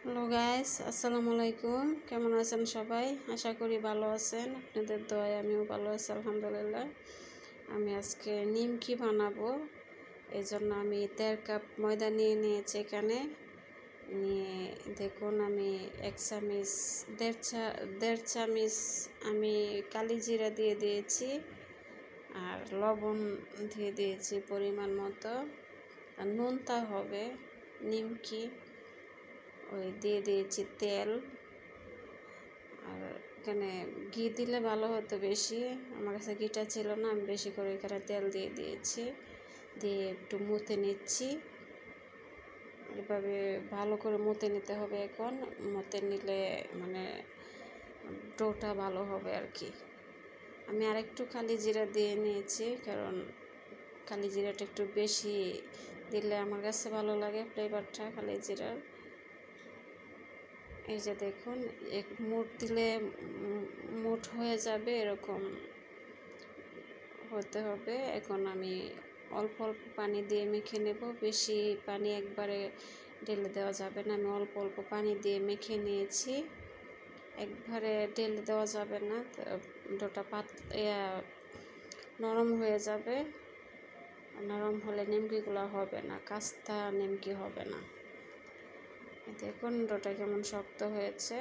Hello guys, আসসালামু আলাইকুম। কেমন আছেন সবাই? আশা করি ভালো আছেন। আপনাদের দোয়ায় আমিও ভালো আছি, আলহামদুলিল্লাহ। আমি আজকে নিমকি বানাবো। এই জন্য আমি 1.5 কাপ ময়দা নিয়ে নিয়েছি। এখানে নিয়ে দেখুন, আমি 1 চামচ 1.5 চামচ আমি কালি জিরা দিয়ে দিয়েছি, আর লবণ দিয়ে দিয়েছি পরিমাণ মতো। আর নুনটা হবে নিমকি ওই দিয়ে দিয়েছি তেল। আর এখানে ঘি দিলে ভালো হতো বেশি, আমার কাছে ঘিটা ছিল না, আমি বেশি করে এখানে তেল দিয়ে দিয়েছি। দিয়ে একটু মুথে নিচ্ছি। এভাবে ভালো করে মুথে নিতে হবে। এখন মুথে নিলে মানে ডোটা ভালো হবে আর কি। আমি আরেকটু কালি জিরা দিয়ে নিয়েছি, কারণ কালি জিরাটা একটু বেশি দিলে আমার কাছে ভালো লাগে, ফ্লেভারটা কালি জিরার। এই যে দেখুন, এক মুঠ দিলে মুঠ হয়ে যাবে, এরকম হতে হবে। এখন আমি অল্প অল্প পানি দিয়ে মেখে নেব। বেশি পানি একবারে ঢেলে দেওয়া যাবে না। আমি অল্প অল্প পানি দিয়ে মেখে নিয়েছি। একবারে ঢেলে দেওয়া যাবে না, ডোটা নরম হয়ে যাবে। নরম হলে নিমকিগুলো হবে না, কাস্তা নিমকি হবে না। দেখুন ডোটা কেমন শক্ত হয়েছে।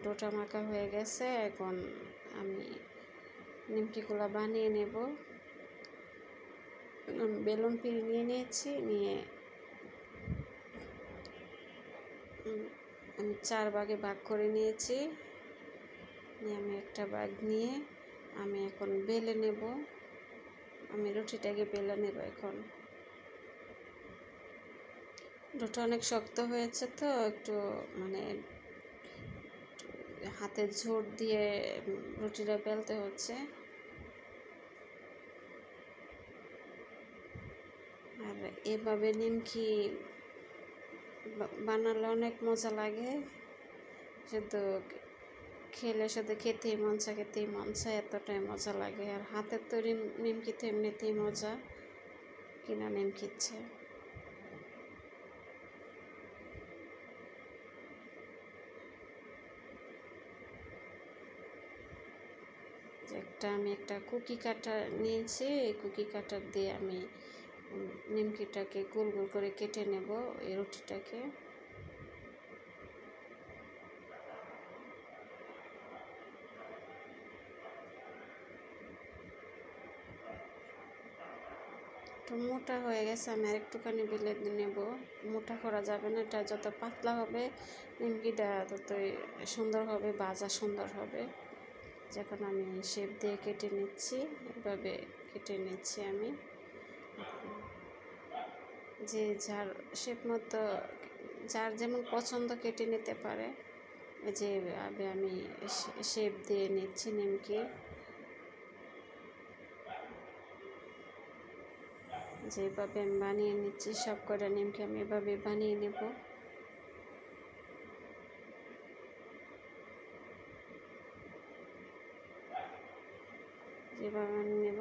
ডোটা মাখা হয়ে গেছে। এখন আমি নিমকিগুলো বানিয়ে নেব। বেলুন পিড়ি নিয়ে নিয়েছি, নিয়ে আমি 4 ভাগে ভাগ করে নিয়েছি। নিয়ে আমি একটা ভাগ নিয়ে আমি এখন বেলে নেব। আমি রুটিটাকে বেলে নেব। এখন ডোটা অনেক শক্ত হয়েছে, তো একটু মানে হাতে জোর দিয়ে রুটিটা বেলতে হচ্ছে। আর এভাবে নিমকি বানালে অনেক মজা লাগে। শুধু খেলে শুধু খেতেই মন চায়, এতটাই মজা লাগে। আর হাতের তৈরি নিমকি তো এমনিতেই মজা, কিনা নিমকির চেয়ে। আমি একটা কুকি কাটার নিয়েছি। এই কুকি কাটার দিয়ে আমি নিমকিটাকে গোল গোল করে কেটে নেব, এই রুটিটাকে। একটু মোটা হয়ে গেছে, আমি আর একটুখানি বেলে নেব। মোটা করা যাবে না, এটা যত পাতলা হবে নিমকিটা ততই সুন্দর হবে, ভাজা সুন্দর হবে। যখন আমি শেপ দিয়ে কেটে নিচ্ছি, এভাবে কেটে নিচ্ছি আমি। যে যার শেপ মতো, যার যেমন পছন্দ কেটে নিতে পারে। যেভাবে আমি শেপ দিয়ে নিচ্ছি নিমকি। যেভাবে আমি বানিয়ে নিচ্ছি, সব কটা নিমকি আমি এভাবে বানিয়ে নেব। যেভাবে বানিয়ে নেব,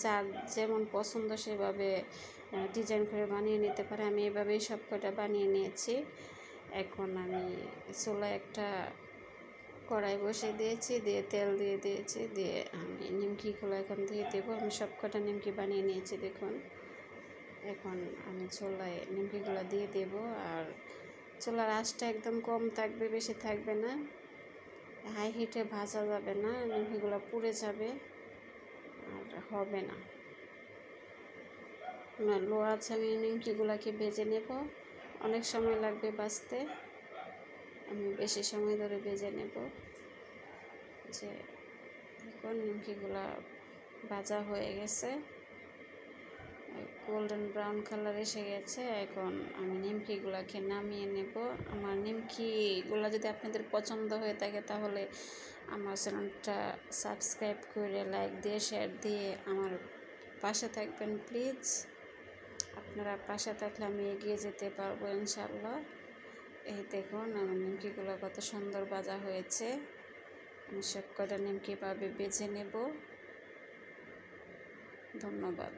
যার যেমন পছন্দ সেভাবে ডিজাইন করে বানিয়ে নিতে পারে। আমি এভাবেই সব কটা বানিয়ে নিয়েছি। এখন আমি চুলায় একটা কড়াই বসিয়ে দিয়েছি, দিয়ে তেল দিয়ে দিয়েছি, দিয়ে আমি নিমকিগুলো এখন দিয়ে দেবো। আমি সব কটা নিমকি বানিয়ে নিয়েছি দেখুন। এখন আমি চুলায় নিমকিগুলো দিয়ে দেব। আর চুলার আঁচটা একদম কম থাকবে, বেশি থাকবে না। হাই হিটে ভাজা যাবে না, নিমকিগুলো পুড়ে যাবে আর হবে না। লো আছে, আমি নিমকিগুলোকে ভেজে নেব। অনেক সময় লাগবে ভাজতে, আমি বেশি সময় ধরে ভেজে নেব। যে দেখুন নিমকিগুলো ভাজা হয়ে গেছে, গোল্ডেন ব্রাউন কালার এসে গেছে। এখন আমি নিমকিগুলোকে নামিয়ে নেব। আমার নিমকিগুলো যদি আপনাদের পছন্দ হয়ে থাকে, তাহলে আমার চ্যানেলটা সাবস্ক্রাইব করে লাইক দিয়ে শেয়ার দিয়ে আমার পাশে থাকবেন প্লিজ। আপনারা পাশে থাকলে আমি এগিয়ে যেতে পারবো ইনশাল্লাহ। এই দেখুন আমার নিমকিগুলো কত সুন্দর ভাজা হয়েছে। আমি সব কটা নিমকি ভাবে বেছে নেব। ধন্যবাদ।